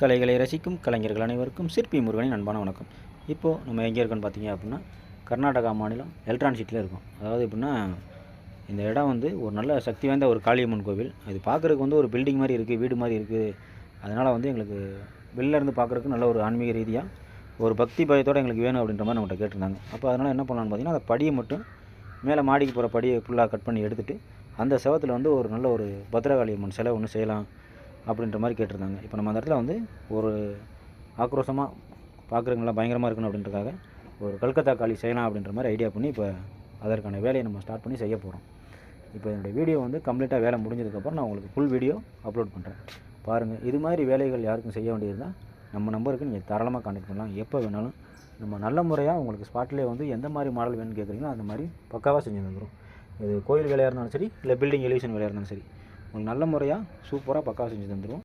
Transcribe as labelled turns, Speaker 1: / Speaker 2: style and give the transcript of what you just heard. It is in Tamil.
Speaker 1: கலைகளை ரசிக்கும் கலைஞர்கள் அனைவருக்கும் சிற்பி முருகனின் அன்பான வணக்கம். இப்போது நம்ம எங்கே இருக்கோன்னு பார்த்தீங்க அப்படின்னா, கர்நாடகா மாநிலம் எலக்ட்ரானிக் சிட்டியில் இருக்கும். அதாவது எப்படின்னா, இந்த இடம் வந்து ஒரு நல்ல சக்தி வாய்ந்த ஒரு காளியம்மன் கோவில். இது பார்க்குறதுக்கு வந்து ஒரு பில்டிங் மாதிரி இருக்குது, வீடு மாதிரி இருக்குது. அதனால் வந்து எங்களுக்கு வெளிலேருந்து பார்க்குறதுக்கு நல்ல ஒரு ஆன்மீக ரீதியாக ஒரு பக்தி பயத்தோடு எங்களுக்கு வேணும் அப்படின்ற மாதிரி நம்மகிட்ட கேட்டிருந்தாங்க. அப்போ அதனால் என்ன பண்ணலான்னு பார்த்தீங்கன்னா, அந்த படியை மட்டும் மேலே மாடிக்கு போகிற படியை ஃபுல்லாக கட் பண்ணி எடுத்துகிட்டு, அந்த செவத்தில் வந்து ஒரு நல்ல ஒரு பத்ரகாளி அம்மன் சிலை ஒன்று செய்யலாம் அப்படின்ற மாதிரி கேட்டிருந்தாங்க. இப்போ நம்ம அந்த இடத்துல வந்து ஒரு ஆக்ரோஷமாக பார்க்குறதுக்கு நல்லா பயங்கரமாக இருக்கணும் அப்படின்றக்காக ஒரு கல்கத்தா காளி செய்யலாம் அப்படின்ற மாதிரி ஐடியா பண்ணி இப்போ அதற்கான வேலையை நம்ம ஸ்டார்ட் பண்ணி செய்ய போகிறோம். இப்போ என்னுடைய வீடியோ வந்து கம்ப்ளீட்டாக வேலை முடிஞ்சதுக்கப்புறம் நான் உங்களுக்கு ஃபுல் வீடியோ அப்லோட் பண்ணுறேன். பாருங்கள். இது மாதிரி வேலைகள் யாருக்கும் செய்ய வேண்டியதுதான் நம்ம நம்பருக்கு நீங்கள் தாராளமாக கான்டெக்ட் பண்ணலாம். எப்போ வேணாலும் நம்ம நல்ல முறையாக உங்களுக்கு ஸ்பாட்லேயே வந்து எந்த மாதிரி மாடல் வேணும்னு கேட்குறீங்களோ அந்த மாதிரி பக்காவாக செஞ்சு தந்துடும். இது கோயில் வேலையாக இருந்தாலும் சரி, இல்லை பில்டிங் எலிவேஷன் வேலையாக இருந்தாலும் சரி, உங்களுக்கு நல்ல முறையாக சூப்பராக பக்காவாக செஞ்சு தந்துடும்.